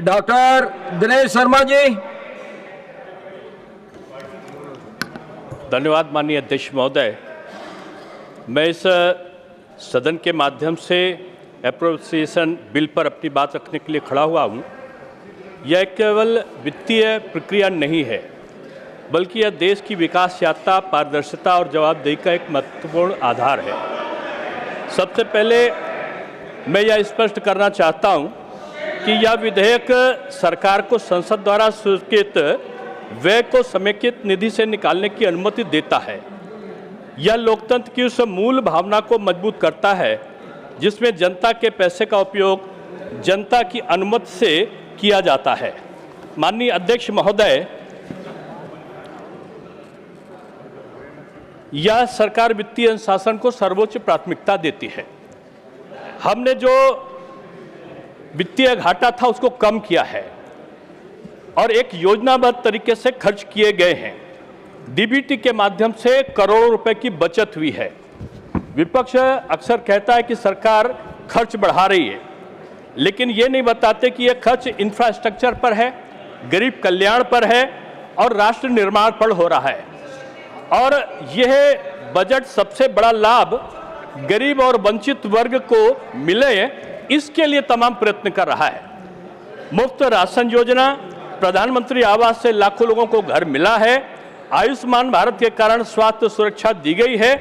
Doctor Dinesh Sharma ji. धन्यवाद माननीय अध्यक्ष महोदय। मैं इस सदन के माध्यम से एप्रोप्रिएशन बिल पर अपनी बात रखने के लिए खड़ा हुआ हूँ। यह केवल वित्तीय प्रक्रिया नहीं है, बल्कि यह देश की विकास यात्रा, पारदर्शिता और जवाबदेही का एक महत्वपूर्ण आधार है। सबसे पहले मैं यह स्पष्ट करना चाहता हूँ कि यह विधेयक सरकार को संसद द्वारा स्वीकृत व्यय को समेकित निधि से निकालने की अनुमति देता है। यह लोकतंत्र की उस मूल भावना को मजबूत करता है जिसमें जनता के पैसे का उपयोग जनता की अनुमति से किया जाता है। माननीय अध्यक्ष महोदय, यह सरकार वित्तीय अनुशासन को सर्वोच्च प्राथमिकता देती है। हमने जो वित्तीय घाटा था उसको कम किया है और एक योजनाबद्ध तरीके से खर्च किए गए हैं। डीबीटी के माध्यम से करोड़ों रुपए की बचत हुई है। विपक्ष अक्सर कहता है कि सरकार खर्च बढ़ा रही है, लेकिन ये नहीं बताते कि यह खर्च इंफ्रास्ट्रक्चर पर है, गरीब कल्याण पर है और राष्ट्र निर्माण पर हो रहा है। और यह बजट सबसे बड़ा लाभ गरीब और वंचित वर्ग को मिले, इसके लिए तमाम प्रयत्न कर रहा है। मुफ्त राशन योजना, प्रधानमंत्री आवास से लाखों लोगों को घर मिला है, आयुष्मान भारत के कारण स्वास्थ्य सुरक्षा दी गई है।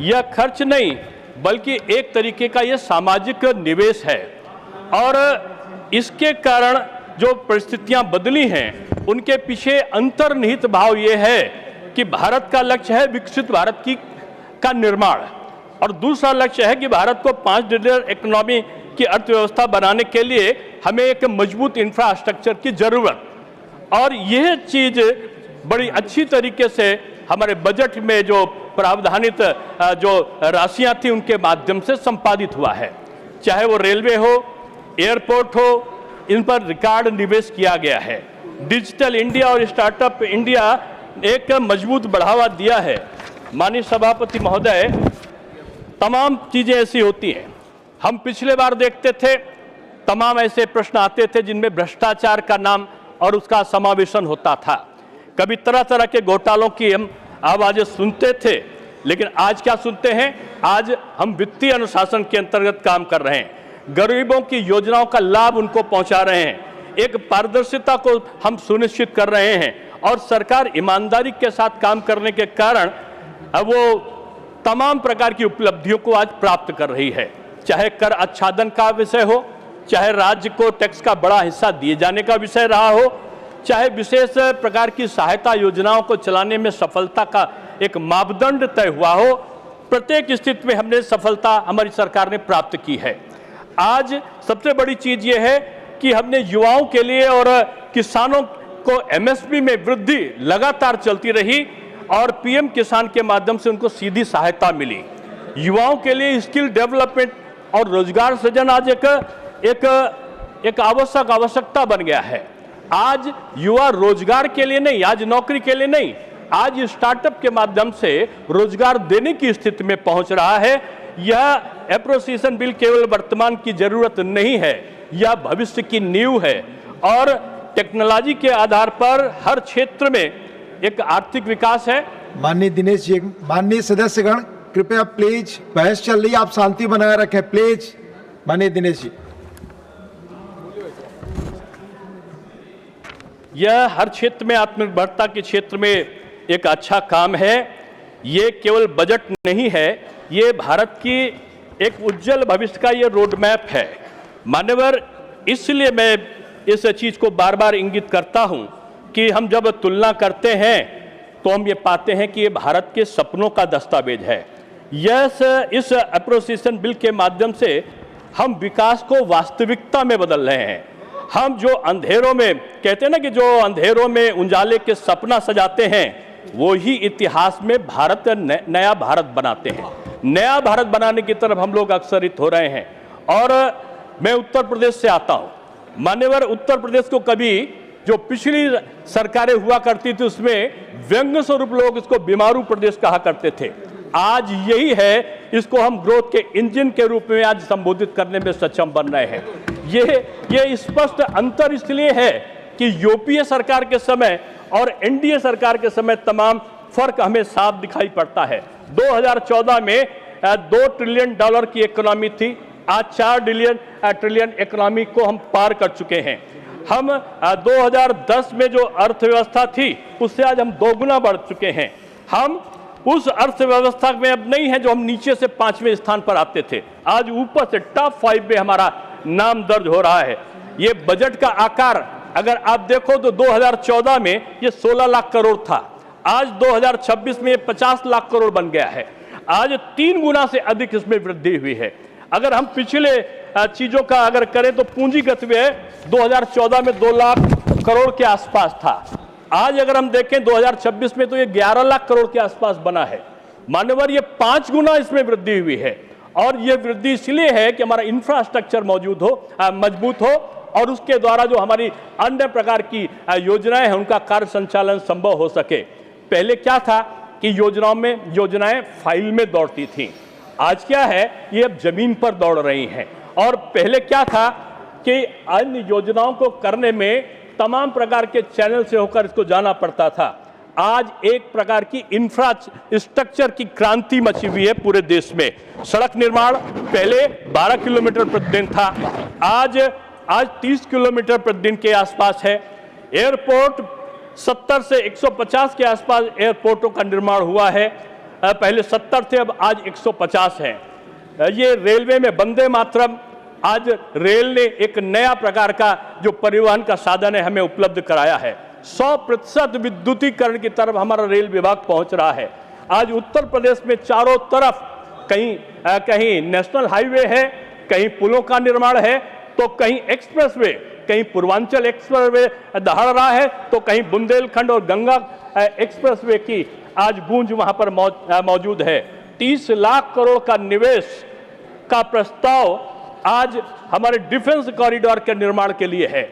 यह खर्च नहीं बल्कि एक तरीके का यह सामाजिक निवेश है और इसके कारण जो परिस्थितियां बदली हैं उनके पीछे अंतर्निहित भाव यह है कि भारत का लक्ष्य है विकसित भारत का निर्माण और दूसरा लक्ष्य है कि भारत को 5 ट्रिलियन इकोनॉमी की अर्थव्यवस्था बनाने के लिए हमें एक मजबूत इंफ्रास्ट्रक्चर की जरूरत, और यह चीज बड़ी अच्छी तरीके से हमारे बजट में जो प्रावधानित जो राशियां थी उनके माध्यम से संपादित हुआ है। चाहे वो रेलवे हो, एयरपोर्ट हो, इन पर रिकॉर्ड निवेश किया गया है। डिजिटल इंडिया और स्टार्टअप इंडिया एक मजबूत बढ़ावा दिया है। माननीय सभापति महोदय, तमाम चीजें ऐसी होती हैं। हम पिछले बार देखते थे तमाम ऐसे प्रश्न आते थे जिनमें भ्रष्टाचार का नाम और उसका समावेशन होता था। कभी तरह तरह के घोटालों की हम आवाजें सुनते थे, लेकिन आज क्या सुनते हैं? आज हम वित्तीय अनुशासन के अंतर्गत काम कर रहे हैं, गरीबों की योजनाओं का लाभ उनको पहुंचा रहे हैं, एक पारदर्शिता को हम सुनिश्चित कर रहे हैं और सरकार ईमानदारी के साथ काम करने के कारण अब वो तमाम प्रकार की उपलब्धियों को आज प्राप्त कर रही है। चाहे कर आच्छादन का विषय हो, चाहे राज्य को टैक्स का बड़ा हिस्सा दिए जाने का विषय रहा हो, चाहे विशेष प्रकार की सहायता योजनाओं को चलाने में सफलता का एक मापदंड तय हुआ हो, प्रत्येक स्थिति में हमने सफलता हमारी सरकार ने प्राप्त की है। आज सबसे बड़ी चीज ये है कि हमने युवाओं के लिए और किसानों को एमएसपी में वृद्धि लगातार चलती रही और पीएम किसान के माध्यम से उनको सीधी सहायता मिली। युवाओं के लिए स्किल डेवलपमेंट और रोजगार सृजन आज एक आवश्यकता बन गया है। आज युवा रोजगार के लिए नहीं, आज नौकरी के लिए नहीं, आज स्टार्टअप के माध्यम से रोजगार देने की स्थिति में पहुंच रहा है। यह एप्रोप्रिएशन बिल केवल वर्तमान की जरूरत नहीं है, यह भविष्य की नींव है और टेक्नोलॉजी के आधार पर हर क्षेत्र में एक आर्थिक विकास है। माननीय दिनेश जी, माननीय सदस्यगण कृपया प्लीज, बहस चल रही है, आप शांति बनाए रखें प्लीज। माननीय दिनेश जी, यह हर क्षेत्र में आत्मनिर्भरता के क्षेत्र में एक अच्छा काम है। ये केवल बजट नहीं है, ये भारत की एक उज्जवल भविष्य का ये रोड मैप है। मान्यवर, इसलिए मैं इस चीज को बार बार इंगित करता हूं कि हम जब तुलना करते हैं तो हम ये पाते हैं कि ये भारत के सपनों का दस्तावेज है। इस एप्रोप्रिएशन बिल के माध्यम से हम विकास को वास्तविकता में बदल रहे हैं। हम जो अंधेरों में कहते हैं ना कि जो अंधेरों में उजाले के सपना सजाते हैं, वो ही इतिहास में नया भारत बनाते हैं। नया भारत बनाने की तरफ हम लोग अग्रसरित हो रहे हैं। और मैं उत्तर प्रदेश से आता हूं। मान्यवर, उत्तर प्रदेश को कभी जो पिछली सरकारें हुआ करती थी उसमें व्यंग्य स्वरूप लोग इसको बीमारू प्रदेश कहा करते थे। आज यही है, इसको हम ग्रोथ के इंजन के रूप में आज संबोधित करने में सक्षम बन रहे हैं। ये स्पष्ट अंतर इसलिए है कि यूपीए सरकार के समय और एनडीए सरकार के समय तमाम फर्क हमें साफ दिखाई पड़ता है। 2014 में $2 ट्रिलियन की इकोनॉमी थी, आज 4 ट्रिलियन इकोनॉमी को हम पार कर चुके हैं। हम 2010 में जो अर्थव्यवस्था थी उससे आज हम 2 गुना बढ़ चुके हैं। हम उस अर्थव्यवस्था में अब नहीं है जो हम नीचे से 5वें स्थान पर आते थे, आज ऊपर से टॉप 5 में हमारा नाम दर्ज हो रहा है। ये बजट का आकार अगर आप देखो तो 2014 में ये 16 लाख करोड़ था, आज 2026 में ये 50 लाख करोड़ बन गया है। आज 3 गुना से अधिक इसमें वृद्धि हुई है। अगर हम पिछले चीजों का अगर करें तो पूंजीगत व्यय 2014 में 2 लाख करोड़ के आसपास था, आज अगर हम देखें 2026 में तो ये 11 लाख करोड़ के आसपास बना है। मान्यवर ये 5 गुना इसमें वृद्धि हुई है, और ये वृद्धि इसलिए है कि हमारा इंफ्रास्ट्रक्चर मजबूत हो और उसके द्वारा जो हमारी अन्य प्रकार की योजनाएं हैं उनका कार्य संचालन संभव हो सके। पहले क्या था कि योजनाएं फाइल में दौड़ती थीं, आज क्या है ये अब जमीन पर दौड़ रही हैं। और पहले क्या था कि अन्य योजनाओं को करने में तमाम प्रकार के चैनल से होकर इसको जाना पड़ता था, आज एक प्रकार की इंफ्रास्ट्रक्चर की क्रांति मची हुई है पूरे देश में। सड़क निर्माण पहले 12 किलोमीटर प्रतिदिन था, आज 30 किलोमीटर प्रतिदिन के आसपास है। एयरपोर्ट 70 से 150 के आसपास एयरपोर्टों का निर्माण हुआ है, पहले 70 थे अब आज 150 हैं। ये रेलवे में वंदे मातरम, आज रेल ने एक नया प्रकार का जो परिवहन का साधन है हमें उपलब्ध कराया है। 100% विद्युतीकरण की तरफ हमारा रेल विभाग पहुंच रहा है। आज उत्तर प्रदेश में चारों तरफ कहीं नेशनल हाईवे है, कहीं पुलों का निर्माण है, तो कहीं एक्सप्रेसवे, कहीं पूर्वांचल एक्सप्रेसवे दहाड़ रहा है, तो कहीं बुंदेलखंड और गंगा एक्सप्रेसवे की आज गूंज वहां पर मौजूद है। 30 लाख करोड़ का निवेश का प्रस्ताव आज हमारे डिफेंस कॉरिडोर के निर्माण के लिए है।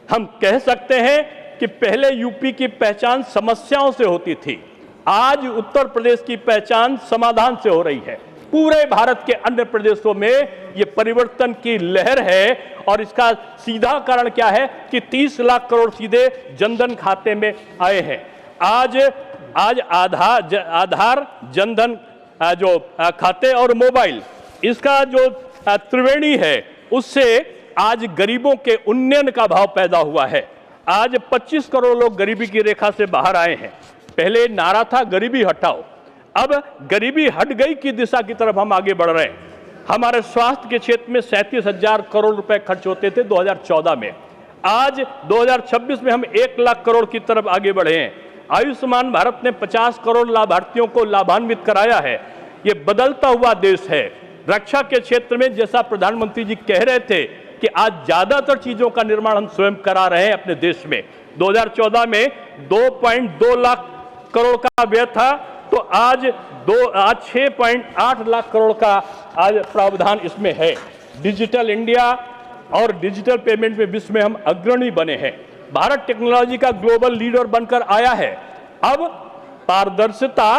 हम कह सकते हैं कि पहले यूपी की पहचान समस्याओं से होती थी, आज उत्तर प्रदेश की पहचान समाधान से हो रही है। पूरे भारत के अन्य प्रदेशों में ये परिवर्तन की लहर है, और इसका सीधा कारण क्या है कि 30 लाख करोड़ सीधे जनधन खाते में आए हैं। आज आधार जनधन जो खाते और मोबाइल, इसका जो त्रिवेणी है उससे आज गरीबों के उन्नयन का भाव पैदा हुआ है। आज 25 करोड़ लोग गरीबी की रेखा से बाहर आए हैं। पहले नारा था गरीबी हटाओ, अब गरीबी हट गई की दिशा की तरफ हम आगे बढ़ रहे हैं। हमारे स्वास्थ्य के क्षेत्र में 37,000 करोड़ रुपए खर्च होते थे 2014 में, आज 2026 में हम 1 लाख करोड़ की तरफ आगे बढ़े हैं। आयुष्मान भारत ने 50 करोड़ लाभार्थियों को लाभान्वित कराया है। ये बदलता हुआ देश है। रक्षा के क्षेत्र में जैसा प्रधानमंत्री जी कह रहे थे कि आज ज्यादातर चीजों का निर्माण हम स्वयं करा रहे हैं अपने देश में। 2014 में 2.2 लाख करोड़ का व्यय था, तो आज 6.8 लाख करोड़ का आज प्रावधान इसमें है। डिजिटल इंडिया और डिजिटल पेमेंट में विश्व में हम अग्रणी बने हैं। भारत टेक्नोलॉजी का ग्लोबल लीडर बनकर आया है। अब पारदर्शिता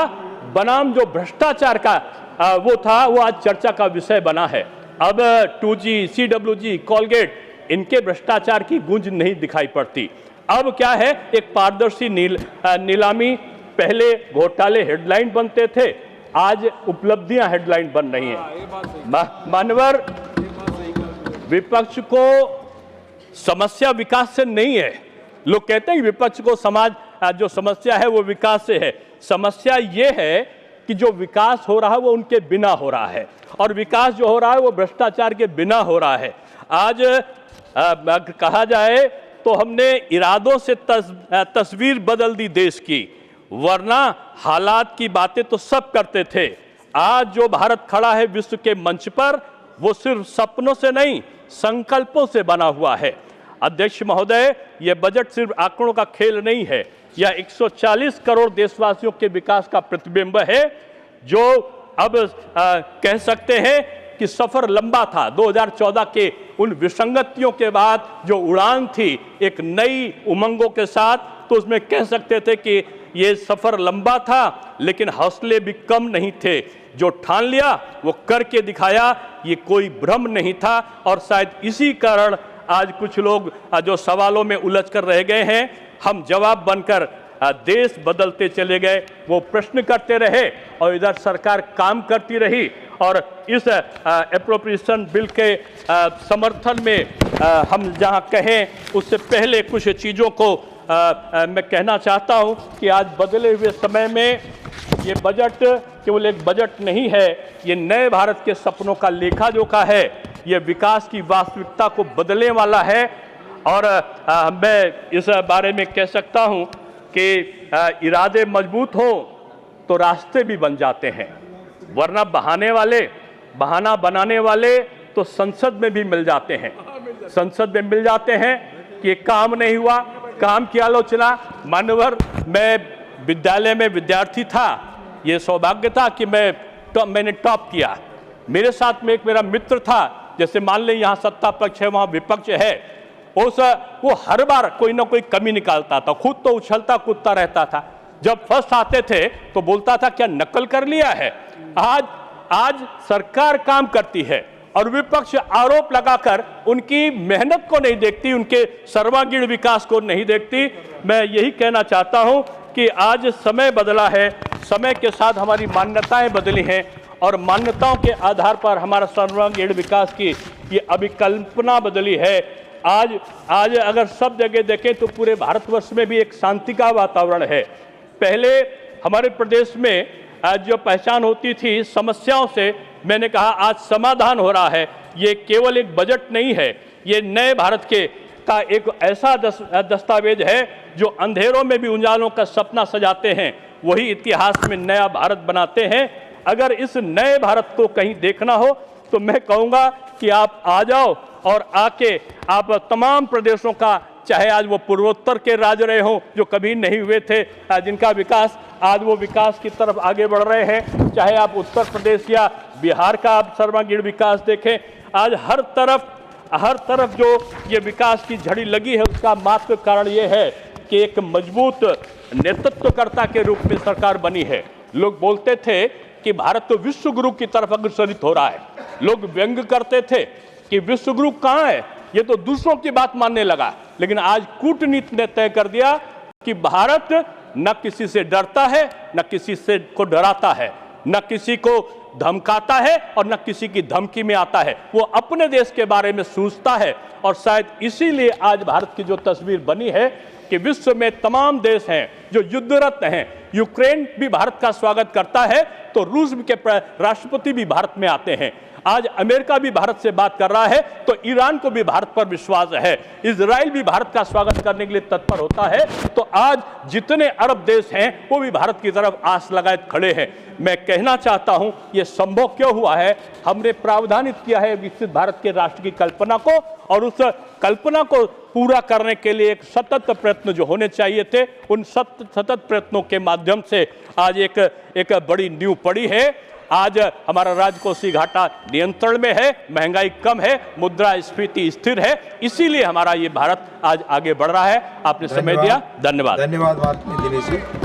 बनाम जो भ्रष्टाचार का वो था, वो आज चर्चा का विषय बना है। अब 2G, CWG, कोलगेट, इनके भ्रष्टाचार की गूंज नहीं दिखाई पड़ती। अब क्या है, एक पारदर्शी नीलामी। पहले घोटाले हेडलाइन बनते थे, आज उपलब्धियां हेडलाइन बन रही हैं। मानवर, विपक्ष को समस्या विकास से नहीं है। लोग कहते हैं विपक्ष को समाज जो समस्या है वो विकास से है। समस्या ये है कि जो विकास हो रहा है वो उनके बिना हो रहा है, और विकास जो हो रहा है वो भ्रष्टाचार के बिना हो रहा है। आज कहा जाए तो हमने इरादों से तस्वीर बदल दी देश की, वरना हालात की बातें तो सब करते थे। आज जो भारत खड़ा है विश्व के मंच पर, वो सिर्फ सपनों से नहीं, संकल्पों से बना हुआ है। अध्यक्ष महोदय, यह बजट सिर्फ आंकड़ों का खेल नहीं है, यह 140 करोड़ देशवासियों के विकास का प्रतिबिंब है, जो अब कह सकते हैं कि सफर लंबा था। 2014 के उन विसंगतियों के बाद जो उड़ान थी एक नई उमंगों के साथ, तो उसमें कह सकते थे कि ये सफर लंबा था लेकिन हौसले भी कम नहीं थे। जो ठान लिया वो करके दिखाया, ये कोई भ्रम नहीं था। और शायद इसी कारण आज कुछ लोग जो सवालों में उलझ कर रह गए हैं, हम जवाब बनकर देश बदलते चले गए। वो प्रश्न करते रहे और इधर सरकार काम करती रही। और इस एप्रोप्रिएशन बिल के समर्थन में हम जहां कहें उससे पहले कुछ चीज़ों को मैं कहना चाहता हूं कि आज बदले हुए समय में ये बजट केवल एक बजट नहीं है, ये नए भारत के सपनों का लेखा जोखा है। ये विकास की वास्तविकता को बदलने वाला है। और मैं इस बारे में कह सकता हूं कि इरादे मजबूत हो तो रास्ते भी बन जाते हैं, वरना बहाना बनाने वाले तो संसद में भी मिल जाते हैं। संसद में मिल जाते हैं कि काम नहीं हुआ, काम की आलोचना। मान्यवर, मैं विद्यालय में विद्यार्थी था, ये सौभाग्य था कि मैंने टॉप किया। मेरे साथ में एक मेरा मित्र था, जैसे मान लें यहाँ सत्ता पक्ष है वहाँ विपक्ष है, वो हर बार कोई ना कोई कमी निकालता था, खुद तो उछलता कूदता रहता था। जब फर्स्ट आते थे तो बोलता था क्या नकल कर लिया है। आज सरकार काम करती है और विपक्ष आरोप लगाकर उनकी मेहनत को नहीं देखती, उनके सर्वांगीण विकास को नहीं देखती। मैं यही कहना चाहता हूं कि आज समय बदला है, समय के साथ हमारी मान्यताएं बदली हैं और मान्यताओं के आधार पर हमारा सर्वांगीण विकास की ये अभिकल्पना बदली है। आज अगर सब जगह देखें तो पूरे भारतवर्ष में भी एक शांति का वातावरण है। पहले हमारे प्रदेश में जो पहचान होती थी समस्याओं से, मैंने कहा आज समाधान हो रहा है। ये केवल एक बजट नहीं है, ये नए भारत का एक ऐसा दस्तावेज है जो अंधेरों में भी उजालों का सपना सजाते हैं, वही इतिहास में नया भारत बनाते हैं। अगर इस नए भारत को कहीं देखना हो तो मैं कहूँगा कि आप आ जाओ और आके आप तमाम प्रदेशों का, चाहे आज वो पूर्वोत्तर के राज्य रहे हों जो कभी नहीं हुए थे, जिनका विकास आज वो विकास की तरफ आगे बढ़ रहे हैं, चाहे आप उत्तर प्रदेश या बिहार का आप सर्वांगीण विकास देखें, आज हर तरफ जो ये विकास की झड़ी लगी है उसका मात्र कारण ये है कि एक मजबूत नेतृत्वकर्ता के रूप में सरकार बनी है। लोग बोलते थे कि भारत तो विश्व गुरु की तरफ अग्रसरित हो रहा है। लोग व्यंग करते थे कि विश्व गुरु कहाँ है, ये तो दूसरों की बात मानने लगा। लेकिन आज कूटनीति ने तय कर दिया कि भारत न किसी से डरता है, न किसी से को डराता है, न किसी को धमकाता है और न किसी की धमकी में आता है। वो अपने देश के बारे में सोचता है। और शायद इसीलिए आज भारत की जो तस्वीर बनी है कि विश्व में तमाम देश हैं जो युद्धरत हैं। यूक्रेन भी भारत का स्वागत करता है तो रूस के राष्ट्रपति भी भारत में आते हैं। आज अमेरिका भी भारत से बात कर रहा है तो ईरान को भी भारत पर विश्वास है। इजराइल भी भारत का स्वागत करने के लिए तत्पर होता है। तो आज जितने अरब देश हैं वो भी भारत की तरफ आस लगाए खड़े हैं। मैं कहना चाहता हूं ये संभव क्यों हुआ है, हमने प्रावधानित किया है विकसित भारत के राष्ट्र की कल्पना को, और उस कल्पना को पूरा करने के लिए एक सतत प्रयत्न जो होने चाहिए थे, उन सतत प्रयत्नों के माध्यम से आज एक बड़ी नींव पड़ी है। आज हमारा राजकोषीय घाटा नियंत्रण में है, महंगाई कम है, मुद्रास्फीति स्थिर है, इसीलिए हमारा ये भारत आज आगे बढ़ रहा है। आपने समय दिया, धन्यवाद। धन्यवाद दिनेश जी।